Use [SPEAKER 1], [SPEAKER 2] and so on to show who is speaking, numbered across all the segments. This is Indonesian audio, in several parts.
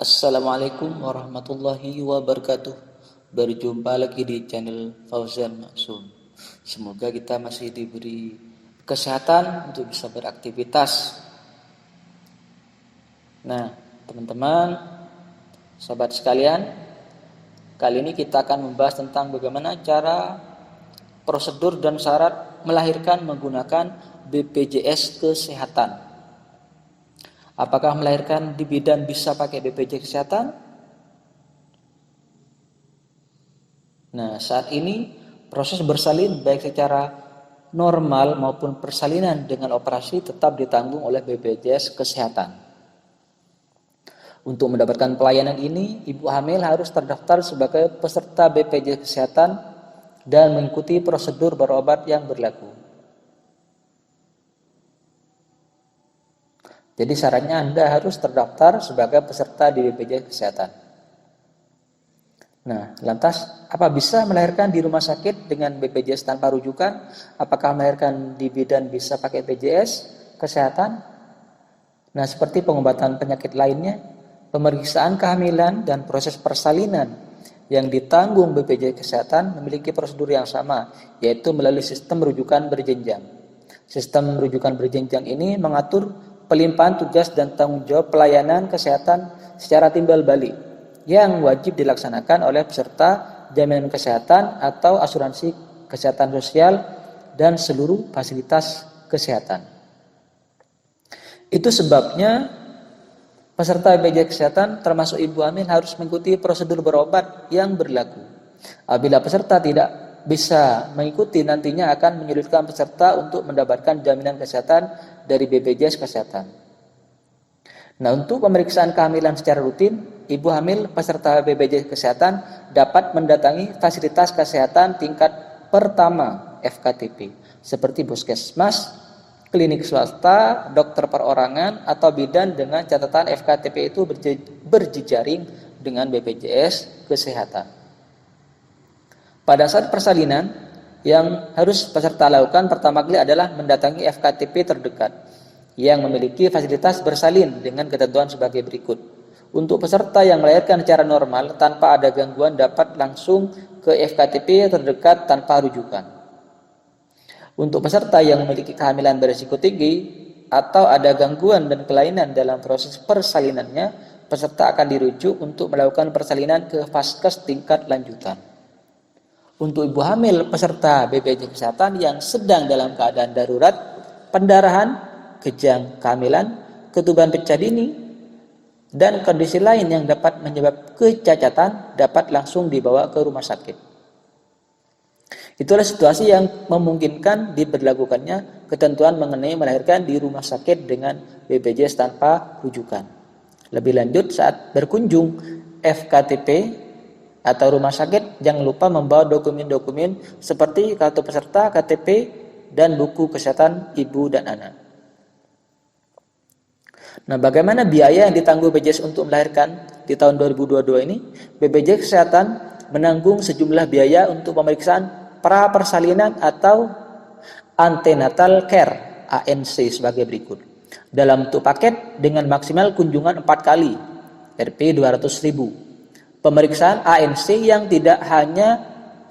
[SPEAKER 1] Assalamualaikum warahmatullahi wabarakatuh. Berjumpa lagi di channel Fauzan Maksum. Semoga kita masih diberi kesehatan untuk bisa beraktivitas. Nah, teman-teman, sahabat sekalian, kali ini kita akan membahas tentang bagaimana cara prosedur dan syarat melahirkan menggunakan BPJS Kesehatan. Apakah melahirkan di bidan bisa pakai BPJS Kesehatan? Nah, saat ini proses bersalin baik secara normal maupun persalinan dengan operasi tetap ditanggung oleh BPJS Kesehatan. Untuk mendapatkan pelayanan ini, ibu hamil harus terdaftar sebagai peserta BPJS Kesehatan dan mengikuti prosedur berobat yang berlaku. Jadi syaratnya Anda harus terdaftar sebagai peserta di BPJS Kesehatan. Nah, lantas apa bisa melahirkan di rumah sakit dengan BPJS tanpa rujukan? Apakah melahirkan di bidan bisa pakai BPJS Kesehatan? Nah, seperti pengobatan penyakit lainnya, pemeriksaan kehamilan dan proses persalinan yang ditanggung BPJS Kesehatan memiliki prosedur yang sama, yaitu melalui sistem rujukan berjenjang. Sistem rujukan berjenjang ini mengatur pelimpahan tugas dan tanggung jawab pelayanan kesehatan secara timbal balik yang wajib dilaksanakan oleh peserta jaminan kesehatan atau asuransi kesehatan sosial dan seluruh fasilitas kesehatan. Itu sebabnya peserta BPJS Kesehatan termasuk ibu hamil harus mengikuti prosedur berobat yang berlaku. Apabila peserta tidak bisa mengikuti, nantinya akan menyulitkan peserta untuk mendapatkan jaminan kesehatan dari BPJS Kesehatan. Nah, untuk pemeriksaan kehamilan secara rutin, ibu hamil peserta BPJS Kesehatan dapat mendatangi fasilitas kesehatan tingkat pertama FKTP seperti puskesmas, klinik swasta, dokter perorangan, atau bidan dengan catatan FKTP itu berjejaring dengan BPJS Kesehatan. Pada saat persalinan, yang harus peserta lakukan pertama kali adalah mendatangi FKTP terdekat yang memiliki fasilitas bersalin dengan ketentuan sebagai berikut. Untuk peserta yang melahirkan secara normal tanpa ada gangguan dapat langsung ke FKTP terdekat tanpa rujukan. Untuk peserta yang memiliki kehamilan berisiko tinggi atau ada gangguan dan kelainan dalam proses persalinannya, peserta akan dirujuk untuk melakukan persalinan ke vaskes tingkat lanjutan. Untuk ibu hamil peserta BPJS Kesehatan yang sedang dalam keadaan darurat, pendarahan, kejang kehamilan, ketuban pecah dini, dan kondisi lain yang dapat menyebabkan kecacatan dapat langsung dibawa ke rumah sakit. Itulah situasi yang memungkinkan diberlakukannya ketentuan mengenai melahirkan di rumah sakit dengan BPJS tanpa rujukan. Lebih lanjut, saat berkunjung FKTP atau rumah sakit, jangan lupa membawa dokumen-dokumen seperti kartu peserta, KTP, dan buku kesehatan ibu dan anak. Nah, bagaimana biaya yang ditanggung BPJS untuk melahirkan di tahun 2022 ini? BPJS Kesehatan menanggung sejumlah biaya untuk pemeriksaan pra-persalinan atau antenatal care ANC sebagai berikut. Dalam bentuk paket dengan maksimal kunjungan 4 kali, Rp 200.000. Pemeriksaan ANC yang tidak hanya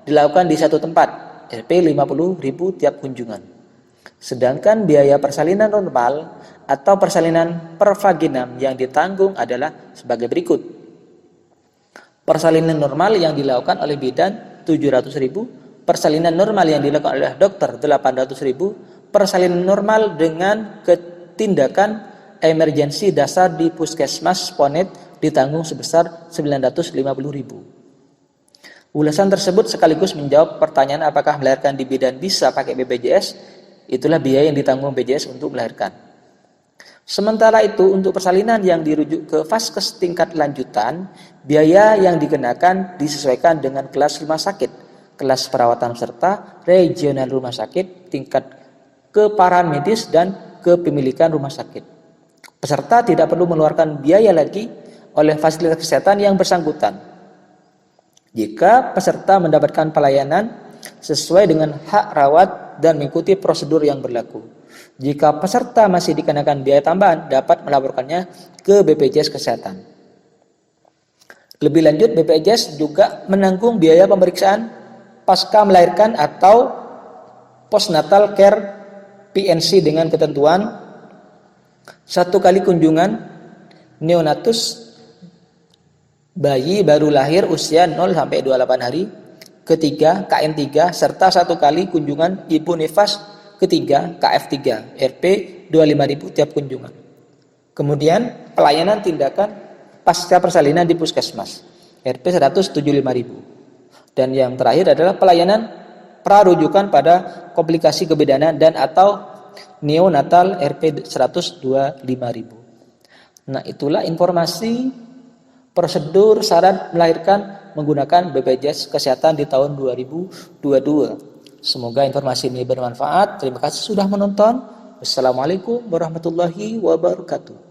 [SPEAKER 1] dilakukan di satu tempat, Rp 50.000 tiap kunjungan. Sedangkan biaya persalinan normal atau persalinan per vaginam yang ditanggung adalah sebagai berikut. Persalinan normal yang dilakukan oleh bidan 700.000, persalinan normal yang dilakukan oleh dokter 800.000, persalinan normal dengan ketindakan emergensi dasar di puskesmas Ponet ditanggung sebesar 950.000. Ulasan tersebut sekaligus menjawab pertanyaan apakah melahirkan di bidan bisa pakai BPJS. Itulah biaya yang ditanggung BPJS untuk melahirkan. Sementara itu, untuk persalinan yang dirujuk ke vaskes tingkat lanjutan, biaya yang dikenakan disesuaikan dengan kelas rumah sakit, kelas perawatan serta regional rumah sakit, tingkat keparahan medis dan kepemilikan rumah sakit. Peserta tidak perlu mengeluarkan biaya lagi oleh fasilitas kesehatan yang bersangkutan jika peserta mendapatkan pelayanan sesuai dengan hak rawat dan mengikuti prosedur yang berlaku. Jika peserta masih dikenakan biaya tambahan, dapat melaporkannya ke BPJS Kesehatan. Lebih lanjut, BPJS juga menanggung biaya pemeriksaan pasca melahirkan atau postnatal care PNC dengan ketentuan 1 kali kunjungan neonatus bayi baru lahir usia 0 sampai 28 hari, ketiga KN3, serta 1 kali kunjungan ibu nifas ketiga KF3 Rp 25.000 tiap kunjungan. Kemudian pelayanan tindakan pasca persalinan di puskesmas Rp 175.000. Dan yang terakhir adalah pelayanan prarujukan pada komplikasi kebidanan dan atau neonatal Rp 125.000. Nah, itulah informasi prosedur syarat melahirkan menggunakan BPJS Kesehatan di tahun 2022. Semoga informasi ini bermanfaat. Terima kasih sudah menonton. Wassalamualaikum warahmatullahi wabarakatuh.